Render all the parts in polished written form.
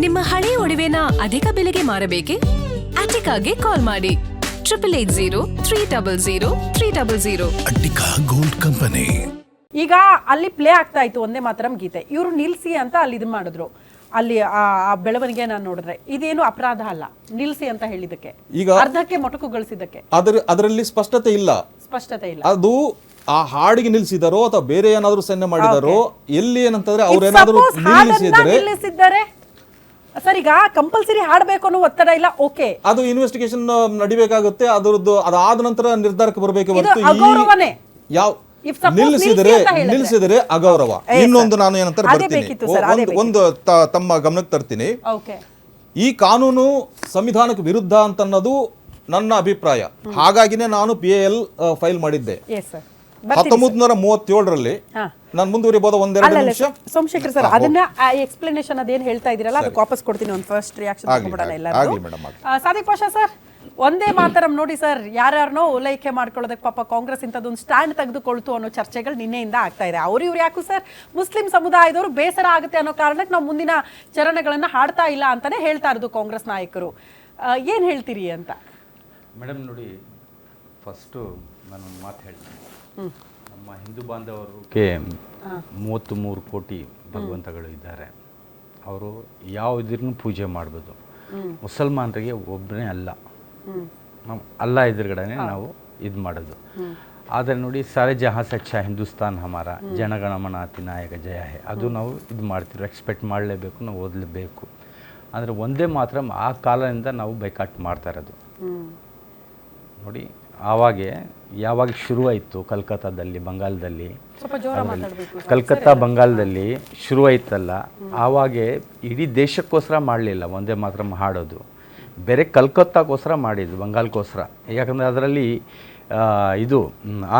ನಿಮ್ಮ ಹಳೆಯ ಒಡವೆನ ಅಧಿಕ ಬೆಲೆಗೆ ಮಾರಬೇಕೆ? ಅಟಿಕಾಗೆ ಕಾಲ್ ಮಾಡಿ 8803000300. Attica gold company. ಈಗ ಅಲ್ಲಿ ಪ್ಲೇ ಆಗ್ತಾ ಇತ್ತು ಒಂದೇ ಮಾತರಂ ಗೀತೆ, ಇವರು ನಿಲ್ಸಿ ಅಂತ ಅಲ್ಲಿ ಇದು ಮಾಡಿದ್ರು. ಅಲ್ಲಿ ಆ ಬೆಳವಣಿಗೆ ನಾನು ನೋಡಿದ್ರೆ ಇದೇನು ಅಪರಾಧ ಅಲ್ಲ, ನಿಲ್ಸಿ ಅಂತ ಹೇಳಿದಕ್ಕೆ, ಈಗ ಅರ್ಧಕ್ಕೆ ಮೊಟಕುಗೊಳಿಸಿದಕ್ಕೆ ಅದರಲ್ಲಿ ಸ್ಪಷ್ಟತೆ ಇಲ್ಲ. ಅದು ಆ ಹಾಡಿಗೆ ನಿಲ್ಸಿದಾರೋ ಅಥವಾ ಬೇರೆ ಏನಾದ್ರು ಸನ್ನೆ ಮಾಡಿದಾರೋ, ಎಲ್ಲಿ ಏನಂತಂದ್ರೆ ಅವ್ರೇನಾದ್ರು ನಿಲ್ಲಿಸಿದ್ದಾರೆ ಸರ್. ಈಗ ಕಂಪಲ್ಸರಿ ಹಾಡಬೇಕು ಅನ್ನೋ ಒತ್ತಡ ಇಲ್ಲ, ಓಕೆ, ಅದು ಇನ್ವೆಸ್ಟಿಗೇಷನ್ ನಡಿಬೇಕಾಗುತ್ತೆ. ಅದಾದ ನಂತರ ನಿರ್ಧಾರಕ್ಕೆ ಬರಬೇಕು ಹೊರತು ಯಾವ ನಿಲ್ಲಿಸಿದರೆ ಅಗೌರವ. ಇನ್ನೊಂದು ನಾನು ಏನಂತಾರೆ ಬರ್ತೀನಿ, ಒಂದು ತಮ್ಮ ಗಮನಕ್ಕೆ ತರ್ತೀನಿ. ಈ ಕಾನೂನು ಸಂವಿಧಾನಕ್ಕೆ ವಿರುದ್ಧ ಅಂತ ಅನ್ನೋದು ನನ್ನ ಅಭಿಪ್ರಾಯ. ಹಾಗಾಗಿನೇ ನಾನು PAL ಫೈಲ್ ಮಾಡಿದ್ದೆ 1937ರಲ್ಲಿ. ನಾನು ಮುಂದುವರಿಬಹುದು ಒಂದೆರಡು ನಿಮಿಷ ಸೋಮಶೇಖರ್ ಸರ್, ಅದನ್ನ ಎಕ್ಸ್ಪ್ಲನೇಷನ್ ಅದೇನು ಹೇಳ್ತಾ ಇದೀರಲ್ಲ ಅದಕ್ಕೆ ವಾಪಸ್ ಕೊಡ್ತೀನಿ. ಒಂದು ಫಸ್ಟ್ ರಿಯಾಕ್ಷನ್ ತಗೊಂಡ್ಬಿಡೋಣ ಎಲ್ಲರೂ. ಸಾದಿಕ್ ಪಾಷಾ ಸರ್, ಒಂದೇ ಮಾತರಂ ನೋಡಿ ಸರ್, ಯಾರ್ಯಾರನೋ ಓಲೈಕೆ ಮಾಡ್ಕೊಳ್ಳೋದಕ್ಕೆ ಪಾಪ ಕಾಂಗ್ರೆಸ್ ಇಂಥದ್ದೊಂದು ಸ್ಟ್ಯಾಂಡ್ ತೆಗೆದುಕೊಳ್ತು ಅನ್ನೋ ಚರ್ಚೆಗಳು ನಿನ್ನೆಯಿಂದ ಆಗ್ತಾ ಇದೆ. ಇವ್ರು ಯಾಕೂ ಸರ್ ಮುಸ್ಲಿಂ ಸಮುದಾಯದವರು ಬೇಸರ ಆಗುತ್ತೆ ಅನ್ನೋ ಕಾರಣಕ್ಕೆ ನಾವು ಮುಂದಿನ ಚರಣಗಳನ್ನ ಹಾಡ್ತಾ ಇಲ್ಲ ಅಂತಾನೆ ಹೇಳ್ತಾ ಇರೋದು ಕಾಂಗ್ರೆಸ್ ನಾಯಕರು. ಏನ್ ಹೇಳ್ತೀರಿ ಅಂತ ಮೇಡಮ್? ನೋಡಿ, ಫಸ್ಟು ನಾನು ಮಾತು ಹೇಳ್ತೀನಿ. ನಮ್ಮ ಹಿಂದೂ ಬಾಂಧವರಿಗೆ 33 ಕೋಟಿ ಭಗವಂತಗಳು ಇದ್ದಾರೆ. ಅವರು ಯಾವುದನ್ನು ಪೂಜೆ ಮಾಡ್ಬೋದು. ಮುಸಲ್ಮಾನರಿಗೆ ಒಬ್ಬನೇ ಅಲ್ಲ, ಅಲ್ಲ ಎದುರುಗಡೆ ನಾವು ಇದು ಮಾಡೋದು. ಆದರೆ ನೋಡಿ, ಸಾರೆ ಜಹಾಂ ಸೆ ಅಚ್ಚಾ ಹಿಂದೂಸ್ತಾನ್ ಹಮಾರ, ಜನಗಣಮನ ಅಧಿನಾಯಕ ಜಯ ಹೇ, ಅದು ನಾವು ಇದು ಮಾಡ್ತೀವಿ, ಎಕ್ಸ್ಪೆಕ್ಟ್ ಮಾಡಲೇಬೇಕು, ನಾವು ಓದಲೇಬೇಕು. ಅಂದರೆ ಒಂದೇ ಮಾತ್ರ ಆ ಕಾಲದಿಂದ ನಾವು ಬೈಕಾಟ್ ಮಾಡ್ತಾ ಇರೋದು. ನೋಡಿ, ಯಾವಾಗ ಶುರುವಾಯಿತು ಕಲ್ಕತ್ತಾದಲ್ಲಿ, ಬಂಗಾಲದಲ್ಲಿ, ಬಂಗಾಲದಲ್ಲಿ ಶುರುವಾಯ್ತಲ್ಲ, ಆವಾಗೆ ಇಡೀ ದೇಶಕ್ಕೋಸ್ಕರ ಮಾಡಲಿಲ್ಲ ಒಂದೇ ಮಾತ್ರ ಹಾಡೋದು, ಬೇರೆ ಕಲ್ಕತ್ತಾಗೋಸ್ಕರ ಮಾಡಿದ್ದು, ಬಂಗಾಲ್ಗೋಸ್ಕರ. ಯಾಕಂದರೆ ಅದರಲ್ಲಿ ಇದು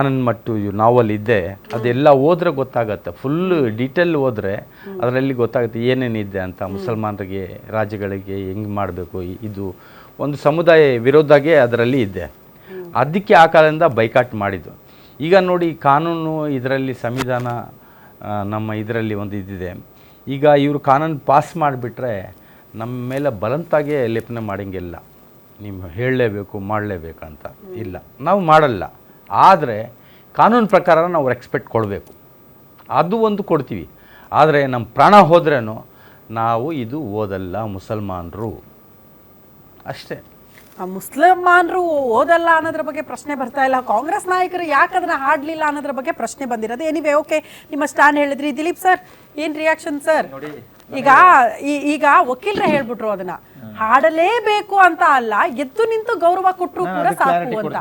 ಆನಂದ್ ಮಟ್ಟು ನಾವಲ್ ಇದ್ದೆ, ಅದೆಲ್ಲ ಓದ್ರೆ ಗೊತ್ತಾಗತ್ತೆ, ಫುಲ್ ಡೀಟೇಲ್ ಓದ್ರೆ ಅದರಲ್ಲಿ ಗೊತ್ತಾಗುತ್ತೆ ಏನೇನಿದೆ ಅಂತ. ಮುಸಲ್ಮಾನರಿಗೆ ರಾಜ್ಯಗಳಿಗೆ ಹೆಂಗೆ ಮಾಡಬೇಕು, ಇದು ಒಂದು ಸಮುದಾಯ ವಿರೋಧಾಗೆ ಅದರಲ್ಲಿ ಇದೆ. ಅದಕ್ಕೆ ಆ ಕಾಲದಿಂದ ಬೈಕಾಟ್ ಮಾಡಿದ್ದು. ಈಗ ನೋಡಿ, ಕಾನೂನು ಇದರಲ್ಲಿ ಸಂವಿಧಾನ ನಮ್ಮ ಇದರಲ್ಲಿ ಒಂದು ಇದಿದೆ. ಈಗ ಇವರು ಕಾನೂನು ಪಾಸ್ ಮಾಡಿಬಿಟ್ರೆ ನಮ್ಮ ಮೇಲೆ ಬಲಂತಾಗೆ ಲೇಪನೆ ಮಾಡೋಂಗಿಲ್ಲ, ನೀವು ಹೇಳಲೇಬೇಕು ಮಾಡಲೇಬೇಕಂತ ಇಲ್ಲ, ನಾವು ಮಾಡಲ್ಲ. ಆದರೆ ಕಾನೂನು ಪ್ರಕಾರ ನಾವು ರೆಸ್ಪೆಕ್ಟ್ ಕೊಡಬೇಕು, ಅದು ಒಂದು ಕೊಡ್ತೀವಿ. ಆದರೆ ನಮ್ಮ ಪ್ರಾಣ ಹೋದ್ರೇನು ನಾವು ಇದು ಓದಲ್ಲ ಮುಸಲ್ಮಾನರು ಅಷ್ಟೇ. ಮುಸಲ್ಮಾನರು ಓದಲ್ಲ ಅನ್ನೋದ್ರ ಬಗ್ಗೆ ಪ್ರಶ್ನೆ ಬರ್ತಾ ಇಲ್ಲ. ಕಾಂಗ್ರೆಸ್ ನಾಯಕರು ಯಾಕೆ ಅದನ್ನ ಹಾಡ್ಲಿಲ್ಲ ಅನ್ನೋದ್ರ ಬಗ್ಗೆ ಪ್ರಶ್ನೆ ಬಂದಿರೋದು. ಎನಿವೆ, ಓಕೆ, ನಿಮ್ಮ ಸ್ಟ್ಯಾಂಡ್ ಹೇಳಿದ್ರಿ. ದಿಲೀಪ್ ಸರ್, ಏನ್ ರಿಯಾಕ್ಷನ್ ಸರ್? ಈಗ ವಕೀಲರೇ ಹೇಳ್ಬಿಟ್ರು ಅದನ್ನ ಹಾಡಲೇಬೇಕು ಅಂತ ಅಲ್ಲ, ಎದ್ದು ನಿಂತು ಗೌರವ ಕೊಟ್ಟರು ಕೂಡ ಸಾಕು ಅಂತ.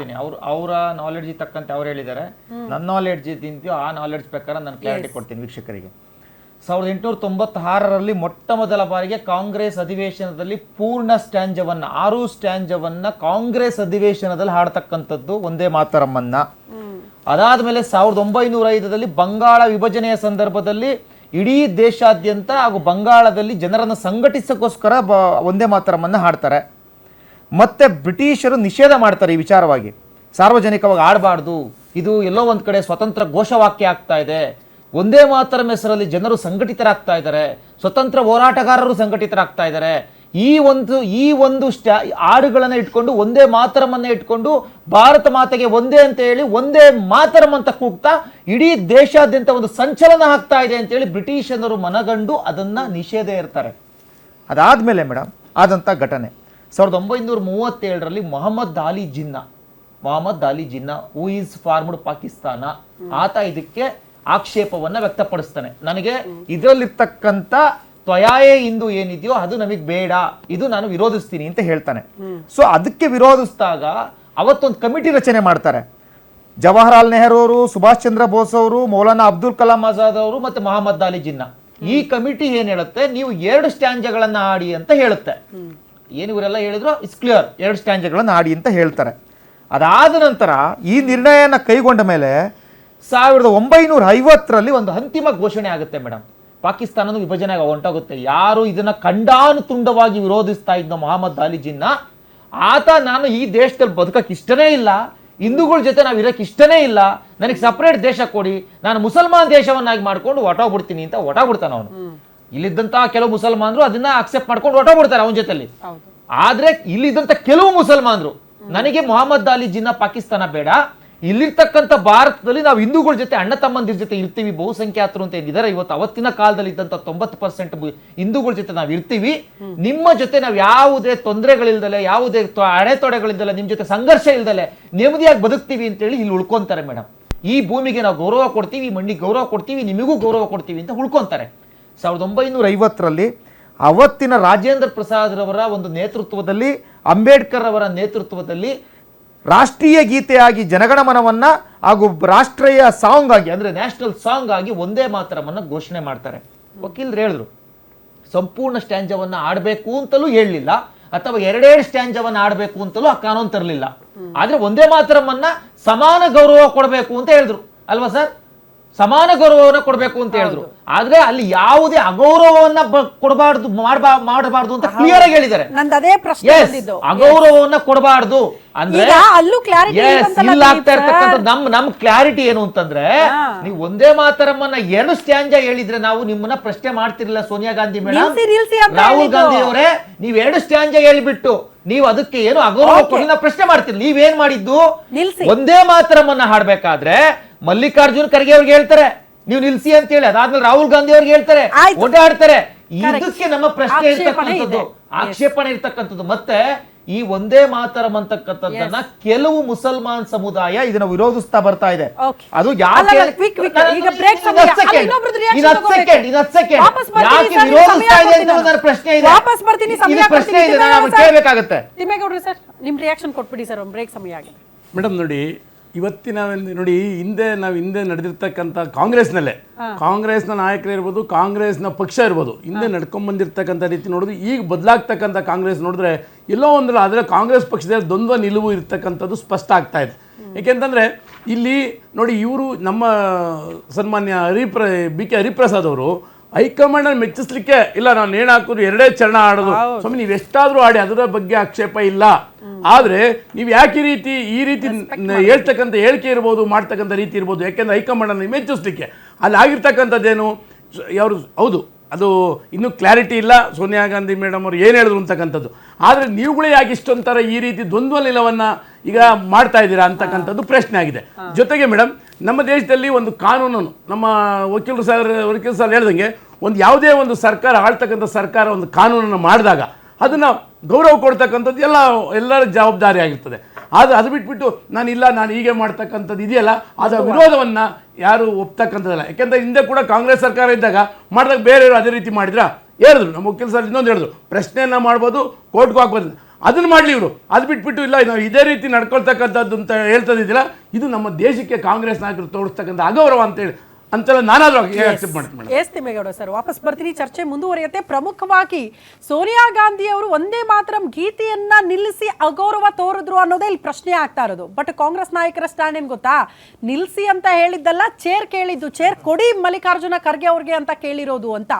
ಅವರ ನಾಲೆಡ್ಜ್ ತಕ್ಕಂತೆ ಅವ್ರು ಹೇಳಿದ್ದಾರೆ. ನನ್ನ ನಾಲೆಡ್ಜ್ ಇದ್ದಿದ್ದು ಆ ನಾಲೆಡ್ಜ್ ಪ್ರಕಾರ ನಾನು ಕ್ಲಾರಿಟಿ ಕೊಡ್ತೀನಿ ವೀಕ್ಷಕರಿಗೆ. 1896ರಲ್ಲಿ ಮೊಟ್ಟ ಮೊದಲ ಬಾರಿಗೆ ಕಾಂಗ್ರೆಸ್ ಅಧಿವೇಶನದಲ್ಲಿ ಪೂರ್ಣ ಸ್ಟ್ಯಾಂಜವನ್ನ 6 ಸ್ಟ್ಯಾಂಜವನ್ನ ಕಾಂಗ್ರೆಸ್ ಅಧಿವೇಶನದಲ್ಲಿ ಹಾಡ್ತಕ್ಕಂಥದ್ದು ಒಂದೇ ಮಾತರಮ್ಮನ್ನ. ಅದಾದ್ಮೇಲೆ 1905ರಲ್ಲಿ ಬಂಗಾಳ ವಿಭಜನೆಯ ಸಂದರ್ಭದಲ್ಲಿ ಇಡೀ ದೇಶಾದ್ಯಂತ ಹಾಗೂ ಬಂಗಾಳದಲ್ಲಿ ಜನರನ್ನು ಸಂಘಟಿಸೋಕ್ಕೋಸ್ಕರ ಒಂದೇ ಮಾತರಮ್ಮನ್ನ ಹಾಡ್ತಾರೆ. ಮತ್ತೆ ಬ್ರಿಟಿಷರು ನಿಷೇಧ ಮಾಡ್ತಾರೆ ಈ ವಿಚಾರವಾಗಿ, ಸಾರ್ವಜನಿಕವಾಗಿ ಆಡಬಾರ್ದು, ಇದು ಎಲ್ಲೋ ಒಂದ್ ಕಡೆ ಸ್ವತಂತ್ರ ಘೋಷವಾಕ್ಯ ಆಗ್ತಾ ಇದೆ, ಒಂದೇ ಮಾತರಂ ಹೆಸರಲ್ಲಿ ಜನರು ಸಂಘಟಿತರಾಗ್ತಾ ಇದ್ದಾರೆ, ಸ್ವತಂತ್ರ ಹೋರಾಟಗಾರರು ಸಂಘಟಿತರಾಗ್ತಾ ಇದ್ದಾರೆ. ಈ ಒಂದು ಹಾಡುಗಳನ್ನ ಇಟ್ಕೊಂಡು, ಒಂದೇ ಮಾತರಮನ್ನ ಇಟ್ಕೊಂಡು ಭಾರತ ಮಾತೆಗೆ ಒಂದೇ ಅಂತ ಹೇಳಿ ಒಂದೇ ಮಾತರಂ ಅಂತ ಕೂಗ್ತಾ ಇಡೀ ದೇಶಾದ್ಯಂತ ಒಂದು ಸಂಚಲನ ಆಗ್ತಾ ಇದೆ ಅಂತ ಹೇಳಿ ಬ್ರಿಟಿಷನರು ಮನಗಂಡು ಅದನ್ನ ನಿಷೇಧ ಇರ್ತಾರೆ. ಅದಾದ್ಮೇಲೆ ಮೇಡಮ್ ಆದಂತ ಘಟನೆ 1937ರಲ್ಲಿ Mohammed Ali Jinnah who is formed Pakistan, ಆತ ಇದಕ್ಕೆ ಆಕ್ಷೇಪವನ್ನ ವ್ಯಕ್ತಪಡಿಸ್ತಾನೆ. ನನಗೆ ಇದರಲ್ಲಿರ್ತಕ್ಕಂಥ ತ್ವಯಾಯೇ ಹಿಂದೂ ಏನಿದೆಯೋ ಅದು ನಮಗೆ ಬೇಡ, ಇದು ನಾನು ವಿರೋಧಿಸ್ತೀನಿ ಅಂತ ಹೇಳ್ತಾನೆ. ಸೊ ಅದಕ್ಕೆ ವಿರೋಧಿಸಿದಾಗ ಅವತ್ತೊಂದು ಕಮಿಟಿ ರಚನೆ ಮಾಡ್ತಾರೆ. ಜವಾಹರ್ಲಾಲ್ ನೆಹರು ಅವರು, ಸುಭಾಷ್ ಚಂದ್ರ ಬೋಸ್ ಅವರು, ಮೌಲಾನಾ ಅಬ್ದುಲ್ ಕಲಾಂ ಆಜಾದ್ ಅವರು ಮತ್ತೆ ಮೊಹಮ್ಮದ್ ಅಲಿ ಜಿನ್ನಾ. ಈ ಕಮಿಟಿ ಏನ್ ಹೇಳುತ್ತೆ, ನೀವು 2 ಸ್ಟ್ಯಾಂಜಗಳನ್ನ ಆಡಿ ಅಂತ ಹೇಳುತ್ತೆ. ಏನು ಇವರೆಲ್ಲ ಹೇಳಿದ್ರು ಇಟ್ಸ್ ಕ್ಲಿಯರ್, 2 ಸ್ಟ್ಯಾಂಜಗಳನ್ನ ಆಡಿ ಅಂತ ಹೇಳ್ತಾರೆ. ಅದಾದ ನಂತರ ಈ ನಿರ್ಣಯನ ಕೈಗೊಂಡ ಮೇಲೆ 1950ರಲ್ಲಿ ಒಂದು ಅಂತಿಮ ಘೋಷಣೆ ಆಗುತ್ತೆ ಮೇಡಮ್. ಪಾಕಿಸ್ತಾನದ ವಿಭಜನೆ ಹೊಂಟೋಗುತ್ತೆ. ಯಾರು ಇದನ್ನ ಖಂಡಾನುತುಂಡವಾಗಿ ವಿರೋಧಿಸ್ತಾ ಇದ್ದ ಮೊಹಮ್ಮದ್ ಅಲಿ ಜಿನ್ನಾ, ಆತ ನಾನು ಈ ದೇಶದಲ್ಲಿ ಬದುಕಕ್ಕೆ ಇಷ್ಟನೇ ಇಲ್ಲ, ಹಿಂದೂಗಳ ಜೊತೆ ನಾವು ಇರಕ್ಕೆ ಇಷ್ಟನೇ ಇಲ್ಲ, ನನಗೆ ಸಪರೇಟ್ ದೇಶ ಕೊಡಿ, ನಾನು ಮುಸಲ್ಮಾನ್ ದೇಶವನ್ನಾಗಿ ಮಾಡ್ಕೊಂಡು ಹೊಟ್ಟೋಗ್ಬಿಡ್ತೀನಿ ಅಂತ ಹೊಟ್ಟೋಗ್ಬಿಡ್ತಾನೆ ಅವನು. ಇಲ್ಲಿದ್ದಂತಹ ಕೆಲವು ಮುಸಲ್ಮಾನರು ಅದನ್ನ ಅಕ್ಸೆಪ್ಟ್ ಮಾಡ್ಕೊಂಡು ಹೊರಟೋಗ್ಬಿಡ್ತಾರೆ ಅವನ ಜೊತೆಲಿ. ಆದ್ರೆ ಇಲ್ಲಿದ್ದಂತ ಕೆಲವು ಮುಸಲ್ಮಾನರು ನನಗೆ ಮೊಹಮ್ಮದ್ ಅಲಿ ಜಿನ್ನಾ ಪಾಕಿಸ್ತಾನ ಬೇಡ, ಇಲ್ಲಿರ್ತಕ್ಕಂಥ ಭಾರತದಲ್ಲಿ ನಾವು ಹಿಂದೂಗಳ ಜೊತೆ ಅಣ್ಣ ತಮ್ಮಂದಿರ ಜೊತೆ ಇರ್ತೀವಿ, ಬಹುಸಂಖ್ಯಾತರು ಅಂತ ಏನಿದ್ದಾರೆ ಇವತ್ತು ಅವತ್ತಿನ ಕಾಲದಲ್ಲಿ ಇದ್ದಂತ 90% ಹಿಂದೂಗಳ ಜೊತೆ ನಾವು ಇರ್ತೀವಿ, ನಿಮ್ಮ ಜೊತೆ ನಾವು ಯಾವುದೇ ತೊಂದರೆಗಳಿಲ್ದಲೆ ಯಾವುದೇ ಅಡೆತೊಡೆಗಳಿಲ್ದಲೆ ನಿಮ್ಮ ಜೊತೆ ಸಂಘರ್ಷ ಇಲ್ದಲೆ ನೆಮ್ಮದಿಯಾಗಿ ಬದುಕ್ತೀವಿ ಅಂತೇಳಿ ಇಲ್ಲಿ ಉಳ್ಕೊಂತಾರೆ ಮೇಡಮ್. ಈ ಭೂಮಿಗೆ ನಾವು ಗೌರವ ಕೊಡ್ತೀವಿ, ಈ ಮಣ್ಣಿಗೆ ಗೌರವ ಕೊಡ್ತೀವಿ, ನಿಮಗೂ ಗೌರವ ಕೊಡ್ತೀವಿ ಅಂತ ಉಳ್ಕೊಂತಾರೆ. 1950ರಲ್ಲಿ ಅವತ್ತಿನ ರಾಜೇಂದ್ರ ಪ್ರಸಾದ್ ರವರ ಒಂದು ನೇತೃತ್ವದಲ್ಲಿ, ಅಂಬೇಡ್ಕರ್ ಅವರ ನೇತೃತ್ವದಲ್ಲಿ ರಾಷ್ಟ್ರೀಯ ಗೀತೆಯಾಗಿ ಜನಗಣಮನವನ್ನ ಹಾಗೂ ರಾಷ್ಟ್ರೀಯ ಸಾಂಗ್ ಆಗಿ ಅಂದ್ರೆ ನ್ಯಾಷನಲ್ ಸಾಂಗ್ ಆಗಿ ಒಂದೇ ಮಾತರಮನ್ನ ಘೋಷಣೆ ಮಾಡ್ತಾರೆ. ವಕೀಲರು ಹೇಳಿದ್ರು ಸಂಪೂರ್ಣ ಸ್ಟ್ಯಾಂಜವನ್ನ ಆಡಬೇಕು ಅಂತಲೂ ಹೇಳಲಿಲ್ಲ, ಅಥವಾ ಎರಡೆರಡು ಸ್ಟ್ಯಾಂಜವನ್ನ ಆಡಬೇಕು ಅಂತಲೂ ಆ ಕಾನೂನು ತರಲಿಲ್ಲ. ಆದ್ರೆ ಒಂದೇ ಮಾತರಮನ್ನ ಸಮಾನ ಗೌರವ ಕೊಡಬೇಕು ಅಂತ ಹೇಳಿದ್ರು ಅಲ್ವಾ ಸರ್? ಸಮಾನ ಗೌರವವನ್ನ ಕೊಡಬೇಕು ಅಂತ ಹೇಳಿದ್ರು. ಆದ್ರೆ ಅಲ್ಲಿ ಯಾವುದೇ ಅಗೌರವವನ್ನ ಕೊಡಬಾರ್ದು, ಮಾಡಬಾರ್ದು ಅಂತ ಕ್ಲಿಯರ್ ಆಗಿ ಹೇಳಿದ್ದಾರೆ. ನಂದು ಅದೇ ಪ್ರಶ್ನೆ ಬಂದಿದ್ದು. ಅಗೌರವವನ್ನ ಕೊಡಬಾರ್ದು ಅಂದ್ರೆ ಈಗ ಅಲ್ಲೂ clarity ಇಲ್ವಂತಲ್ಲ ಇಲ್ಲ ಆಗ್ತಾ ದಿಲೀಪ್ ಇರ್ತಕ್ಕಂಥ ನಮ್ ಕ್ಲಾರಿಟಿ ಏನು ಅಂತಂದ್ರೆ, ನೀವು ಒಂದೇ ಮಾತರಮ್ಮನ್ನ 2 ಸ್ಟ್ಯಾಂಜ ಹೇಳಿದ್ರೆ ನಾವು ನಿಮ್ಮನ್ನ ಪ್ರಶ್ನೆ ಮಾಡ್ತಿರ್ಲಿಲ್ಲ. ಸೋನಿಯಾ ಗಾಂಧಿ ಮೇಡಮ್, ನಿಲ್ಸಿ ಅಂತ ರಾಹುಲ್ ಗಾಂಧಿ ಅವರೇ, ನೀವ್ 2 ಸ್ಟ್ಯಾಂಜ ಹೇಳಿಬಿಟ್ಟು ನೀವು ಅದಕ್ಕೆ ಏನು ಅಗೌರವ ಕೊಡಿ ನಾವು ಪ್ರಶ್ನೆ ಮಾಡ್ತೀರಿ. ನೀವೇನ್ ಮಾಡಿದ್ದು, ನಿಲ್ಸಿ. ಒಂದೇ ಮಾತರಮ್ಮನ್ನ ಹಾಡ್ಬೇಕಾದ್ರೆ ಮಲ್ಲಿಕಾರ್ಜುನ್ ಖರ್ಗೆ ಅವ್ರಿಗೆ ಹೇಳ್ತಾರೆ ನೀವು ನಿಲ್ಸಿ ಅಂತ ಹೇಳಿ, ಅದಾದ್ಮೇಲೆ ರಾಹುಲ್ ಗಾಂಧಿ ಅವ್ರಿಗೆ ಹೇಳ್ತಾರೆ, ಆಯ್ತು. ಓಡಾಡ್ತಾರೆ. Correct. ಇದಕ್ಕೆ ನಮ್ಮ ಪ್ರಶ್ನೆ ಆಕ್ಷೇಪಣೆ ಇರ್ತಕ್ಕಂಥದ್ದು, ಇದೆ. ಆಕ್ಷೇಪಣೆ ಇರ್ತಕ್ಕಂಥದ್ದು. ಮತ್ತೆ ಈ ಒಂದೇ ಮಾತರಂ ಅಂತಕ್ಕಂಥದ್ದನ್ನ ಕೆಲವು ಮುಸಲ್ಮಾನ್ ಸಮುದಾಯ ಇದನ್ನ ವಿರೋಧಿಸ್ತಾ ಬರ್ತಾ ಇದೆ. Okay. ಅದು ಅಲ್ಲ, ಯಾಕೆ ಅಲ್ಲ, quick, ಈಗ break ಸಮಯ. ಅಲ್ಲಿ ಇನ್ನೊಬ್ರದ್ದು reaction ತಗೋಬೇಕು. ವಾಪಸ್ ಬರ್ತೀನಿ ಯಾಕೆ ಸರ್, ವಿರೋಧಿಸ್ತಾ ಸಮಯ ಇದೆ ಅಂತ ಕೊಡ್ತೀನಿ ನನ್ನ ಪ್ರಶ್ನೆ ಇದೆ. ವಾಪಸ್ ಬರ್ತೀನಿ, ಸಮಯ ಇದು ಪ್ರಶ್ನೆ ಕೊಡ್ತೀನಿ. ಇದೆ, ನಾನು ಕೇಳಬೇಕಾಗುತ್ತೆ. ತಿಮ್ಮೇಗೌಡ್ರು ಸರ್, ನಿಮ್ ರಿಯಾಕ್ಷನ್ ಕೊಟ್ಬಿಡಿ ಸರ್, ಒಂದು ಬ್ರೇಕ್ ಸಮಯ ಆಗಿದೆ. ಮೇಡಮ್ ನೋಡಿ, ಇವತ್ತಿನ ನೋಡಿ ಹಿಂದೆ ನಡೆದಿರ್ತಕ್ಕಂಥ ಕಾಂಗ್ರೆಸ್ನ ನಾಯಕರು ಇರ್ಬೋದು, ಕಾಂಗ್ರೆಸ್ನ ಪಕ್ಷ ಇರ್ಬೋದು, ಹಿಂದೆ ನಡ್ಕೊಂಡ್ ಬಂದಿರತಕ್ಕಂಥ ರೀತಿ ನೋಡಿದ್ರೆ ಈಗ ಬದಲಾಗ್ತಕ್ಕಂಥ ಕಾಂಗ್ರೆಸ್ ನೋಡಿದ್ರೆ ಎಲ್ಲೋ ಒಂದಲ್ಲ ಆದರೆ ಕಾಂಗ್ರೆಸ್ ಪಕ್ಷದ ದ್ವಂದ್ವ ನಿಲುವು ಇರ್ತಕ್ಕಂಥದ್ದು ಸ್ಪಷ್ಟ ಆಗ್ತಾ ಇದೆ. ಏಕೆಂತಂದರೆ ಇಲ್ಲಿ ನೋಡಿ, ಇವರು ನಮ್ಮ ಸನ್ಮಾನ್ಯ BK ಹರಿಪ್ರಸಾದ್ ಅವರು ಹೈಕಮಾಂಡ್ ಮೆಚ್ಚಿಸ್ಲಿಕ್ಕೆ ಇಲ್ಲ, ನಾನು ನೇಣು ಹಾಕೋದು 2 ಚರಣ ಆಡೋದು, ಸ್ವಾಮಿ ನೀವು ಎಷ್ಟಾದರೂ ಆಡಿ, ಅದರ ಬಗ್ಗೆ ಆಕ್ಷೇಪ ಇಲ್ಲ. ಆದರೆ ನೀವು ಯಾಕೆ ಈ ರೀತಿ ಹೇಳ್ತಕ್ಕಂಥ ಹೇಳಿಕೆ ಇರ್ಬೋದು, ಮಾಡ್ತಕ್ಕಂಥ ರೀತಿ ಇರ್ಬೋದು, ಯಾಕೆಂದ್ರೆ ಹೈಕಮಾಂಡನ್ನು ಮೆಚ್ಚಿಸ್ಲಿಕ್ಕೆ ಅಲ್ಲಿ ಆಗಿರ್ತಕ್ಕಂಥದ್ದೇನು ಅವರು ಹೌದು, ಅದು ಇನ್ನೂ ಕ್ಲಾರಿಟಿ ಇಲ್ಲ ಸೋನಿಯಾ ಗಾಂಧಿ ಮೇಡಮ್ ಅವ್ರು ಏನು ಹೇಳಿದ್ರು ಅಂತಕ್ಕಂಥದ್ದು. ಆದರೆ ನೀವುಗಳೇ ಯಾಕೆ ಇಷ್ಟೊಂಥರ ಈ ರೀತಿ ದ್ವಂದ್ವ ನಿಲುವನ್ನು ಈಗ ಮಾಡ್ತಾ ಇದ್ದೀರಾ ಅಂತಕ್ಕಂಥದ್ದು ಪ್ರಶ್ನೆ ಆಗಿದೆ. ಜೊತೆಗೆ ಮೇಡಮ್, ನಮ್ಮ ದೇಶದಲ್ಲಿ ಒಂದು ಕಾನೂನನ್ನು ನಮ್ಮ ವಕೀಲರು ಸರ್ ಹೇಳ್ದಂಗೆ, ಒಂದು ಯಾವುದೇ ಒಂದು ಸರ್ಕಾರ ಆಳ್ತಕ್ಕಂಥ ಸರ್ಕಾರ ಒಂದು ಕಾನೂನನ್ನು ಮಾಡಿದಾಗ ಅದನ್ನು ಗೌರವ ಕೊಡ್ತಕ್ಕಂಥದ್ದು ಎಲ್ಲರ ಜವಾಬ್ದಾರಿ ಆಗಿರ್ತದೆ. ಆದರೆ ಅದು ಬಿಟ್ಬಿಟ್ಟು ನಾನು ಹೀಗೆ ಮಾಡ್ತಕ್ಕಂಥದ್ದು ಇದೆಯಲ್ಲ, ಅದರ ವಿರೋಧವನ್ನು ಯಾರು ಒಪ್ತಕ್ಕಂಥದ್ದಲ್ಲ. ಯಾಕೆಂದರೆ ಹಿಂದೆ ಕೂಡ ಕಾಂಗ್ರೆಸ್ ಸರ್ಕಾರ ಇದ್ದಾಗ ಮಾಡಿದಾಗ ಬೇರೆಯವರು ಅದೇ ರೀತಿ ಮಾಡಿದ್ರ ಹೇಳಿದ್ರು, ನಮ್ಮ ವಕೀಲ ಸರ್ ಇನ್ನೊಂದು ಹೇಳಿದ್ರು, ಪ್ರಶ್ನೆಯನ್ನು ಮಾಡ್ಬೋದು, ಕೋರ್ಟ್ಗೂ ಹಾಕ್ಬೋದು, ಅದನ್ನು ಮಾಡಲಿ ಇವರು. ಅದು ಬಿಟ್ಬಿಟ್ಟು ಇಲ್ಲ ನಾವು ಇದೇ ರೀತಿ ನಡ್ಕೊಳ್ತಕ್ಕಂಥದ್ದು ಅಂತ ಹೇಳ್ತದಿದ್ದಿಲ್ಲ, ಇದು ನಮ್ಮ ದೇಶಕ್ಕೆ ಕಾಂಗ್ರೆಸ್ ನಾಯಕರು ತೋರಿಸ್ತಕ್ಕಂಥ ಅಗೌರವ ಅಂತೇಳಿ ಅಂತೆಲ್ಲ ನಾನಾದ್ರೂ ಆಕ್ಸೆಪ್ಟ್ ಮಾಡ್ತೀನಿ. ಎಸ್ ತಿಮ್ಮೇಗೌಡ ಸರ್, ವಾಪಸ್ ಬರ್ತೀನಿ, ಚರ್ಚೆ ಮುಂದುವರಿಯುತ್ತೆ. ಪ್ರಮುಖವಾಗಿ ಸೋನಿಯಾ ಗಾಂಧಿ ಅವರು ಒಂದೇ ಮಾತರಂ ಗೀತೆಯನ್ನ ನಿಲ್ಲಿಸಿ ಅಗೌರವ ತೋರಿದ್ರು ಅನ್ನೋದೇ ಇಲ್ಲಿ ಪ್ರಶ್ನೆ ಆಗ್ತಾ ಇರೋದು. ಬಟ್ ಕಾಂಗ್ರೆಸ್ ನಾಯಕರ ಸ್ಟ್ಯಾಂಡ್ ಏನ್ ಗೊತ್ತಾ, ನಿಲ್ಸಿ ಅಂತ ಹೇಳಿದ್ದಲ್ಲ, ಚೇರ್ ಕೇಳಿದ್ದು, ಚೇರ್ ಕೊಡಿ ಮಲ್ಲಿಕಾರ್ಜುನ ಖರ್ಗೆ ಅವ್ರಿಗೆ ಅಂತ ಕೇಳಿರೋದು ಅಂತ.